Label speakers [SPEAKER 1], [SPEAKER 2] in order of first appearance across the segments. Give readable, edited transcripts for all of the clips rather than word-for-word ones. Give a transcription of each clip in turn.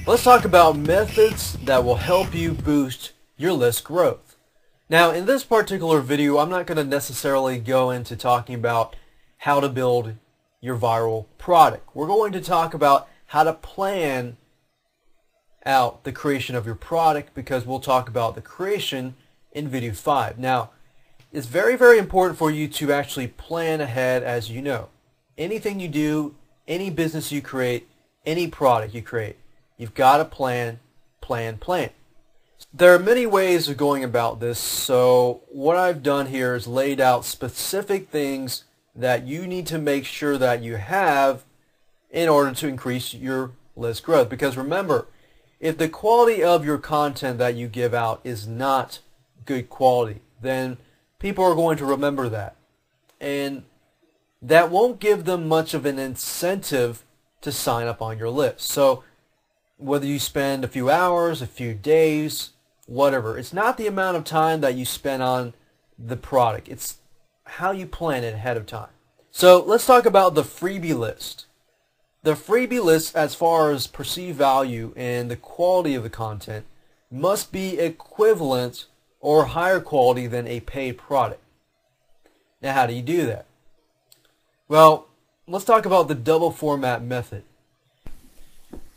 [SPEAKER 1] Let's talk about methods that will help you boost your list growth. Now, in this particular video, I'm not going to necessarily go into talking about how to build your viral product. We're going to talk about how to plan out the creation of your product, because we'll talk about the creation in video 5. Now, it's very, very important for you to actually plan ahead. As you know, anything you do, any business you create, any product you create, you've got to plan. There are many ways of going about this, so what I've done here is laid out specific things that you need to make sure that you have in order to increase your list growth. Because remember, if the quality of your content that you give out is not good quality, then people are going to remember that. And that won't give them much of an incentive to sign up on your list. So whether you spend a few hours, a few days, whatever, it's not the amount of time that you spend on the product. It's how you plan it ahead of time. So let's talk about the freebie list. The freebie list, as far as perceived value and the quality of the content, must be equivalent or higher quality than a paid product. Now, how do you do that? Well, let's talk about the double format method.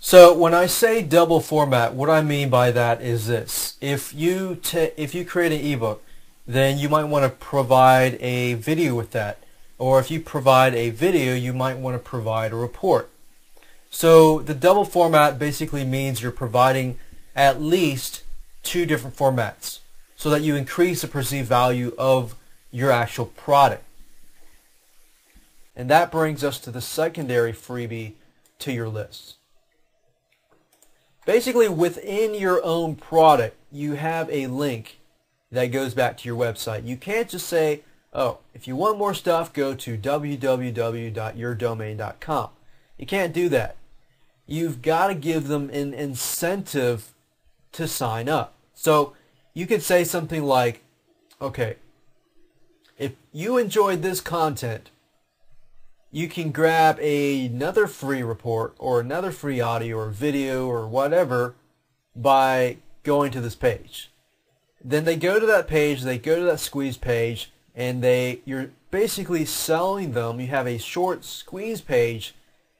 [SPEAKER 1] So when I say double format, what I mean by that is this. If you create an ebook, then you might want to provide a video with that. Or if you provide a video, you might want to provide a report. So the double format basically means you're providing at least 2 different formats so that you increase the perceived value of your actual product. And that brings us to the secondary freebie to your list. Basically, within your own product, you have a link that goes back to your website. You can't just say, oh, if you want more stuff, go to www.yourdomain.com. You can't do that. You've got to give them an incentive to sign up. So you could say something like, okay, if you enjoyed this content, you can grab another free report or another free audio or video or whatever by going to this page. Then they go to that page, they go to that squeeze page, and you're basically selling them. You have a short squeeze page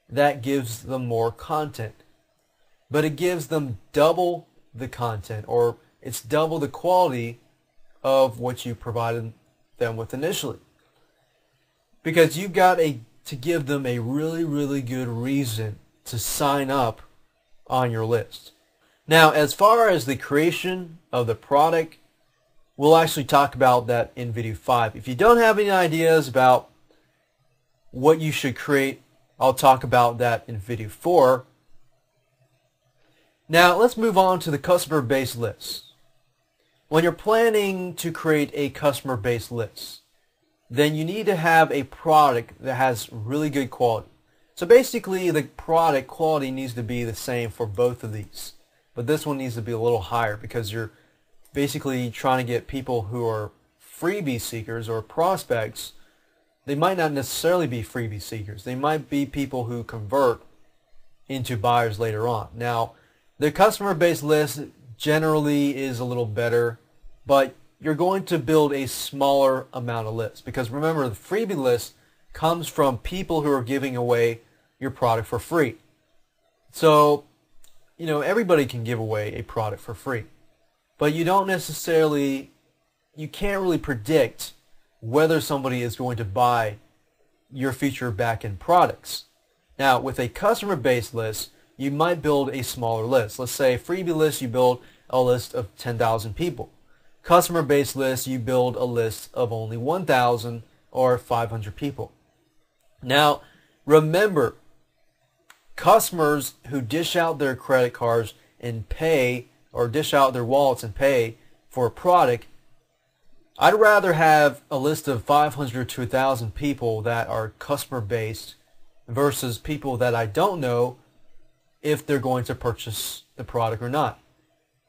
[SPEAKER 1] that gives them more content. But it gives them double the content, or it's double the quality of what you provided them with initially. Because you've got to give them a really, really good reason to sign up on your list. Now, as far as the creation of the product, we'll actually talk about that in video 5. If you don't have any ideas about what you should create, I'll talk about that in video 4. Now, let's move on to the customer base list. When you're planning to create a customer base list, then you need to have a product that has really good quality. So basically, the product quality needs to be the same for both of these. But this one needs to be a little higher, because you're basically trying to get people who are freebie seekers or prospects. They might not necessarily be freebie seekers. They might be people who convert into buyers later on. Now, the customer base list generally is a little better, but you're going to build a smaller amount of lists, because remember, the freebie list comes from people who are giving away your product for free. So, you know, everybody can give away a product for free, but you can't really predict whether somebody is going to buy your feature backend products. Now, with a customer base list, you might build a smaller list. Let's say freebie list, you build a list of 10,000 people. Customer base list, you build a list of only 1,000 or 500 people. Now, remember, customers who dish out their credit cards and pay, or dish out their wallets and pay for a product, I'd rather have a list of 500 to 1,000 people that are customer based versus people that I don't know if they're going to purchase the product or not.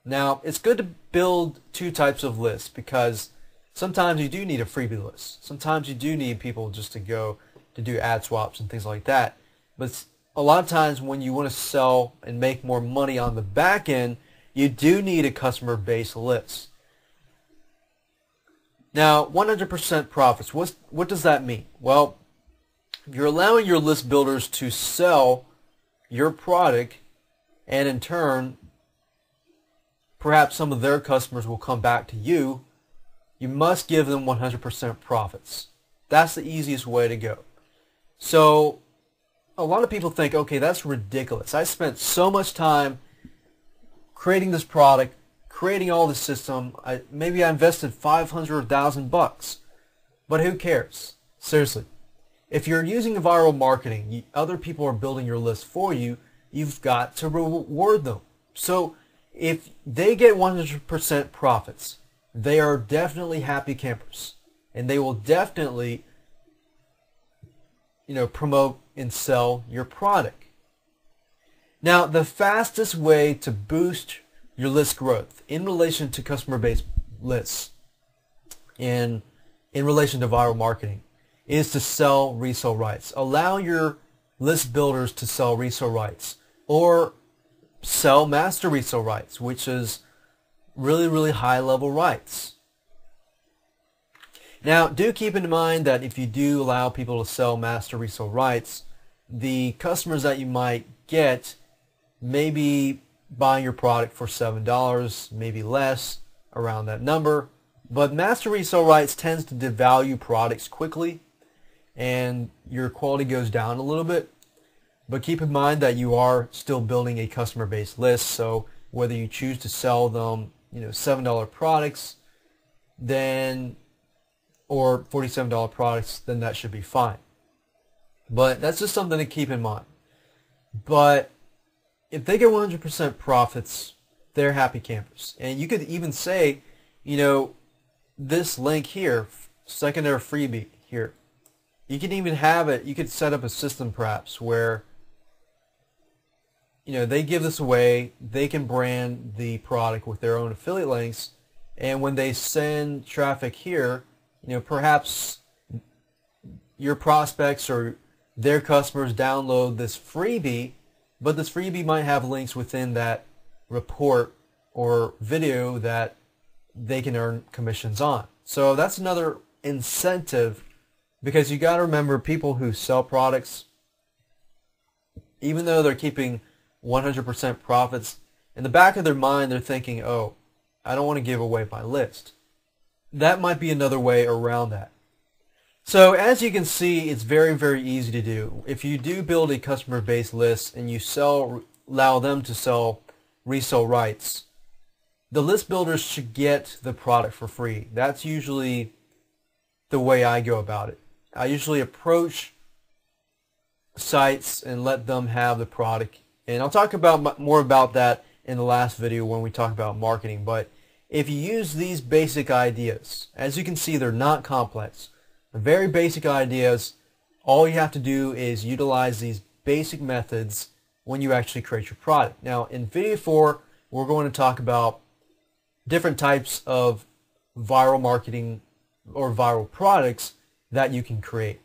[SPEAKER 1] Now, it's good to build 2 types of lists, because sometimes you do need a freebie list. Sometimes you do need people just to go to do ad swaps and things like that. But a lot of times when you want to sell and make more money on the back end, you do need a customer base list. Now, 100% profits, what does that mean? Well, you're allowing your list builders to sell your product, and in turn, perhaps some of their customers will come back to you. You must give them 100% profits. That's the easiest way to go. So a lot of people think, okay, that's ridiculous. I spent so much time creating this product, creating all the system. Maybe I invested $500,000, but who cares? Seriously. If you're using viral marketing, other people are building your list for you, you've got to reward them. So if they get 100% profits, they are definitely happy campers, and they will definitely, promote and sell your product. Now, the fastest way to boost your list growth in relation to customer base lists and in relation to viral marketing is to sell resale rights. Allow your list builders to sell resale rights, or sell master resale rights, which is really, really high level rights. Now, do keep in mind that if you do allow people to sell master resale rights, the customers that you might get may be buying your product for $7, maybe less, around that number. But master resale rights tends to devalue products quickly, and your quality goes down a little bit. But keep in mind that you are still building a customer base list, so whether you choose to sell them, $7 products, then, or $47 products, then that should be fine. But that's just something to keep in mind. But if they get 100% profits, they're happy campers. And you could even say, this link here, secondary freebie here, you can even have it, you could set up a system perhaps where they give this away, they can brand the product with their own affiliate links, and when they send traffic here, perhaps your prospects or their customers download this freebie, but this freebie might have links within that report or video that they can earn commissions on. So that's another incentive, because you got to remember, people who sell products, even though they're keeping 100% profits, in the back of their mind they're thinking, oh, I don't want to give away my list. That might be another way around that. So as you can see, it's very, very easy to do. If you do build a customer base list and you allow them to sell resale rights, the list builders should get the product for free. That's usually the way I go about it. I usually approach sites and let them have the product. And I'll talk about more about that in the last video when we talk about marketing. But if you use these basic ideas, as you can see, they're not complex. They're very basic ideas. All you have to do is utilize these basic methods when you actually create your product. Now, in video 4, we're going to talk about different types of viral marketing or viral products that you can create.